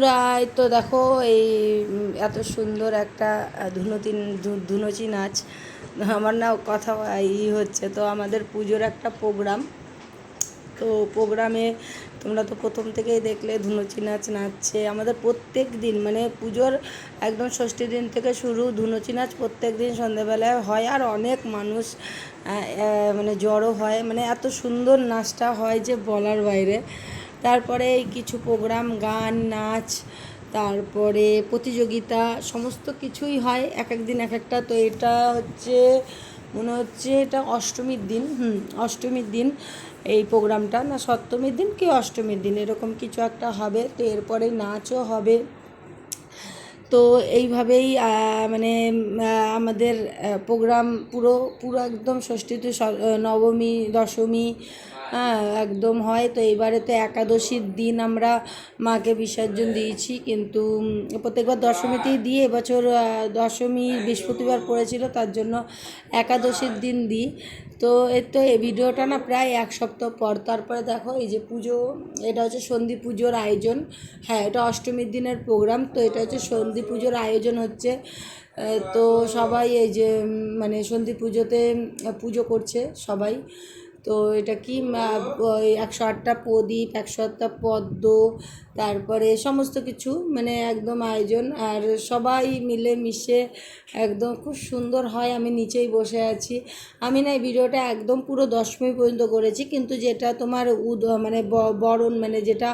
বন্ধুরা, এই তো দেখো এই এত সুন্দর একটা ধুনুচি নাচ। আমার না কথা হচ্ছে তো আমাদের পুজোর একটা প্রোগ্রাম। তো প্রোগ্রামে তোমরা তো প্রথম থেকেই দেখলে ধুনুচি নাচ নাচছে আমাদের প্রত্যেক দিন, মানে পুজোর একদম ষষ্ঠী দিন থেকে শুরু। ধুনুচি নাচ প্রত্যেক দিন সন্ধ্যেবেলায় হয়, আর অনেক মানুষ মানে জড়ো হয়, মানে এত সুন্দর নাচটা হয় যে বলার বাইরে। তারপরে এই কিছু প্রোগ্রাম, গান, নাচ, তারপরে প্রতিযোগিতা, সমস্ত কিছুই হয় এক এক দিন এক একটা। তো এটা হচ্ছে মনে হচ্ছে এটা অষ্টমীর দিন, অষ্টমীর দিন এই প্রোগ্রামটা, না সপ্তমীর দিন কি অষ্টমীর দিন এরকম কিছু একটা হবে। তো এরপরে নাচও হবে। তো এইভাবেই মানে আমাদের প্রোগ্রাম পুরো পুরো একদম ষষ্ঠী টু নবমী দশমী একদম হয়। তো এবারে তো একাদশীর দিন আমরা মাকে বিসর্জন দিয়েছি, কিন্তু প্রত্যেকবার দশমীতেই দিয়ে, এবছর দশমী বৃহস্পতিবার পড়েছিল, তার জন্য একাদশীর দিন দিই। তো এই ভিডিওটা না প্রায় এক সপ্তাহ পর। তারপরে দেখো এই যে পুজো, এটা হচ্ছে সন্ধি পুজোর আয়োজন। হ্যাঁ, এটা অষ্টমীর দিনের প্রোগ্রাম। তো এটা হচ্ছে সন্ধি পুজোর আয়োজন হচ্ছে। তো সবাই এই যে মানে সন্ধি পুজোতে পুজো করছে সবাই। তো এটা কি 108টা প্রদীপ, 108টা পদ্ম, তারপরে সমস্ত কিছু মানে একদম আয়োজন, আর সবাই মিলে মিশে একদম খুব সুন্দর হয়। আমি নিচেই বসে আছি। আমি না এই ভিডিওটা একদম পুরো দশমী পর্যন্ত করেছি, কিন্তু যেটা তোমার মানে বরণ, মানে যেটা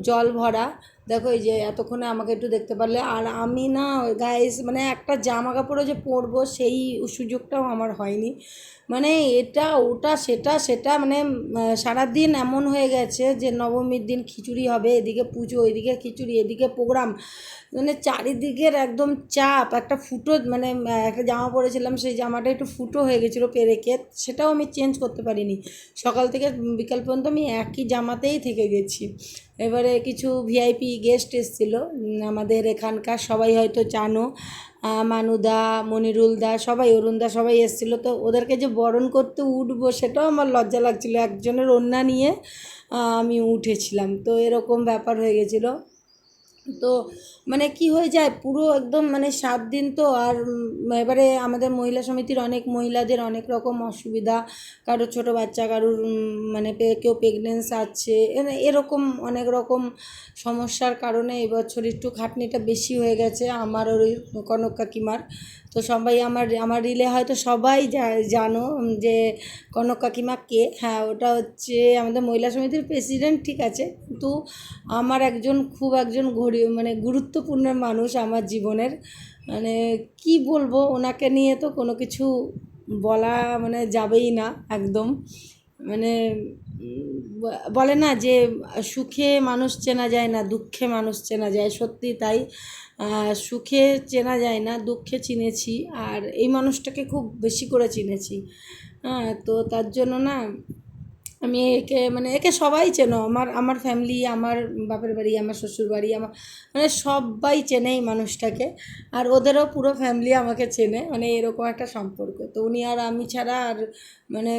জল ভরা, দেখো এই যে এতক্ষণে আমাকে একটু দেখতে পারলে। আর আমি না গাইস, মানে একটা জামা কাপড়ও যে পরবো সেই সুযোগটাও আমার হয়নি। মানে এটা ওটা সেটা সেটা মানে সারাদিন এমন হয়ে গেছে যে নবমীর দিন খিচুড়ি হবে, এদিকে পুজো, এদিকে খিচুড়ি, এদিকে প্রোগ্রাম, মানে চারিদিকের একদম চাপ। একটা ফুটো মানে একটা জামা পরেছিলাম, সেই জামাটা একটু ফুটো হয়ে গেছিলো পেরেকে, সেটাও আমি চেঞ্জ করতে পারিনি। সকাল থেকে বিকাল পর্যন্ত আমি একই জামাতেই থেকে গেছি। এবারে কিছু ভিআইপি গেস্ট এসেছিলো আমাদের এখানকার, সবাই হয়তো জানো, মানুদা, মনিরুলদা, সবাই, অরুণদা, সবাই এসেছিলো। তো ওদেরকে যে বরণ করতে উঠবো সেটাও আমার লজ্জা লাগছিলো, একজনের ওড়না নিয়ে আমি উঠেছিলাম। তো এরকম ব্যাপার হয়ে গেছিলো। তো মানে কি হয়ে যায় পুরো একদম মানে 7 দিন। তো আর এবারে আমাদের মহিলা সমিতির অনেক মহিলাদের অনেক রকম অসুবিধা, কারোর ছোটো বাচ্চা, কারোর মানে কেউ প্রেগনেন্স আছে, এরকম অনেক রকম সমস্যার কারণে এবছর একটু খাটনিটা বেশি হয়ে গেছে আমার ওই কনক কাকিমার। তো সবাই আমার রিলে হয়তো সবাই জানো যে কনক কাকিমা কে। হ্যাঁ, ওটা হচ্ছে আমাদের মহিলা সমিতির প্রেসিডেন্ট, ঠিক আছে, কিন্তু আমার একজন মানে গুরুত্বপূর্ণ মানুষ আমার জীবনের। মানে কি বলবো, ওনাকে নিয়ে তো কোনো কিছু বলা মানে যাবেই না একদম। মানে বলে না যে সুখে মানুষ চেনা যায় না, দুঃখে মানুষ চেনা যায়, সত্যি তাই। সুখে চেনা যায় না, দুঃখে চিনেছি, আর এই মানুষটাকে খুব বেশি করে চিনেছি। হ্যাঁ, তো তার জন্য না আমি একে সবাই চেনো, আমার ফ্যামিলি, আমার বাপের বাড়ি, আমার শ্বশুর বাড়ি, আমার মানে সবাই চেনে এই মানুষটাকে। আর ওদেরও পুরো ফ্যামিলি আমাকে চেনে, মানে এরকম একটা সম্পর্ক। তো উনি আর আমি ছাড়া আর মানে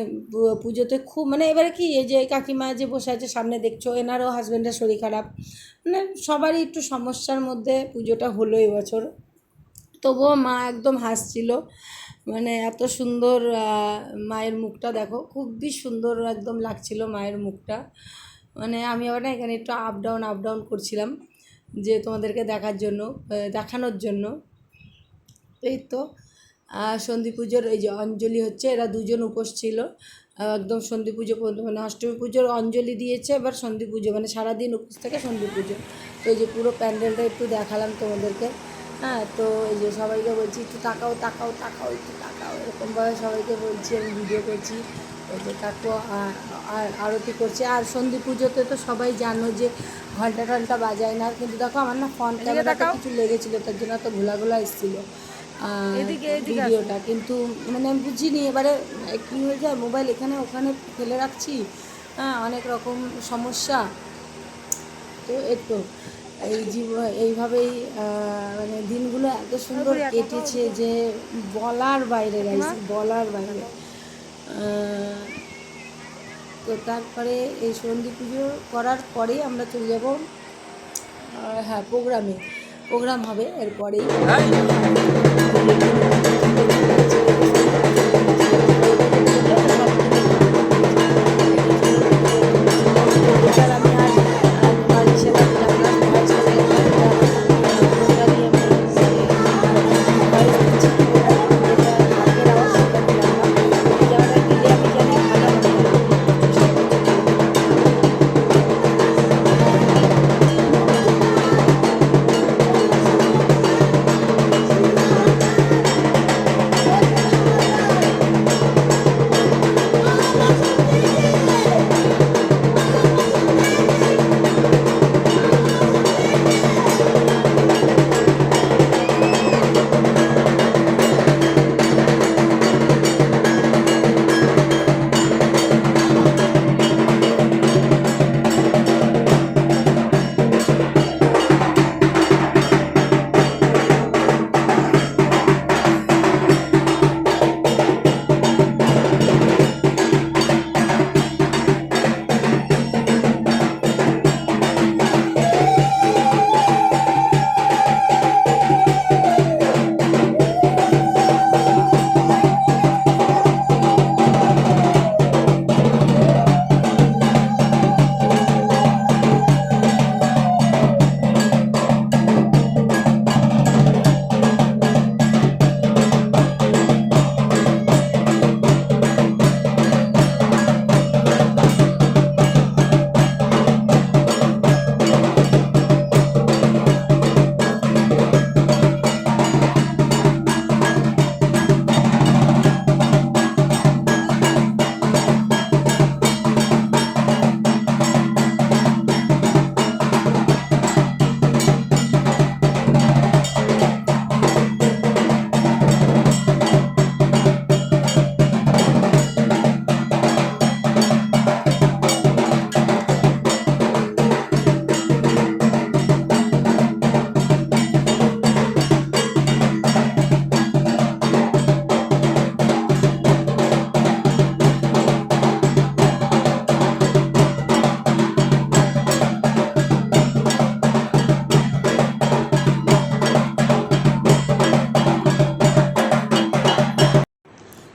পুজোতে খুব মানে এবারে কি, এই যে কাকিমা যে বসে আছে সামনে দেখছো, এনারও হাজব্যান্ডের শরীর খারাপ, মানে সবারই একটু সমস্যার মধ্যে পুজোটা হলো এবছর। তবুও মা একদম হাসছিল, মানে এত সুন্দর মায়ের মুখটা দেখো, খুবই সুন্দর একদম লাগছিল মায়ের মুখটা। মানে আমি আবার না এখানে একটু আপ ডাউন করছিলাম যে তোমাদেরকে দেখানোর জন্য। এই তো সন্ধি পুজোর এই যে অঞ্জলি হচ্ছে, এরা দুজন উপোস ছিল একদম সন্ধি পুজো পর্যন্ত, মানে অষ্টমী পুজোর অঞ্জলি দিয়েছে, এবার সন্ধি পুজো, মানে সারাদিন উপোস থেকে সন্ধি পুজো। তো এই যে পুরো প্যান্ডেলটা একটু দেখালাম তোমাদেরকে। হ্যাঁ, তো এই যে সবাইকে বলছি একটু তাকাও তাকাও তাকাও, একটু তাকাও, এরকমভাবে সবাইকে বলছি, আমি ভিডিও করছি। এই যে কাকু আরতি করছে। আর সন্ধি পুজোতে তো সবাই জানো যে ঘন্টা টন্টা বাজায় না, কিন্তু দেখো আমার না ফ্রন্ট ক্যামেরাতে কিছু লেগেছিলো, তার জন্য এত ঘোলা এসেছিলো ভিডিওটা, কিন্তু মানে আমি বুঝিনি। এবারে কী হয়ে যায়, মোবাইল এখানে ওখানে ফেলে রাখছি, হ্যাঁ, অনেক রকম সমস্যা। তো এইভাবেই মানে দিনগুলো এত সুন্দর কেটেছে যে বলার বাইরে, গাইছি বলার বাইরে। তো তারপরে এই সন্ধি পুজো করার পরেই আমরা চলে যাব হ্যাঁ, প্রোগ্রাম হবে এরপরেই। এবার আমি আর তোমার সেবা দিলাম না, ভয়েস চলে গেছে, টোটালি আমি ভয়েস দিচ্ছি, যেটা আগের আওয়াজ সেটা দিলাম না, এই জায়গাটা দিলে আমি জানি ভালো হবে না।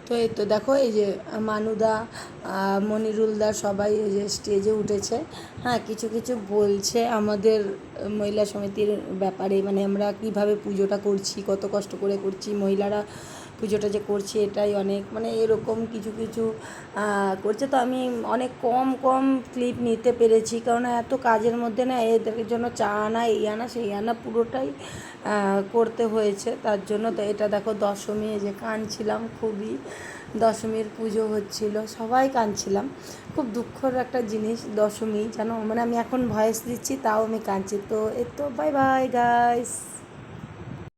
তো এই তো দেখো, এই যে মানুদা, মনিরুলদা সবাই এই যে স্টেজে উঠেছে। হ্যাঁ, কিছু কিছু বলছে আমাদের মহিলা সমিতির ব্যাপারে, মানে আমরা কিভাবে পুজোটা করছি, কত কষ্ট করে করছি, মহিলারা পুজোটা যে করছি এটাই অনেক, মানে এরকম কিছু কিছু করছে। তো আমি অনেক কম কম ক্লিপ নিতে পেরেছি, কারণ এত কাজের মধ্যে না এদের জন্য চা আনা, এই আনা সেই আনা পুরোটাই করতে হয়েছে, তার জন্য। তো এটা দেখো দশমী, এই যে কাঁদছিলাম খুবই, দশমীর পুজো হচ্ছিল, সবাই কাঁদছিলাম। খুব দুঃখের একটা জিনিস দশমী, জানো, মানে আমি এখন ভয়েস দিচ্ছি তাও আমি কাঁদছি। তো এই তো, বাই বাই গাইস।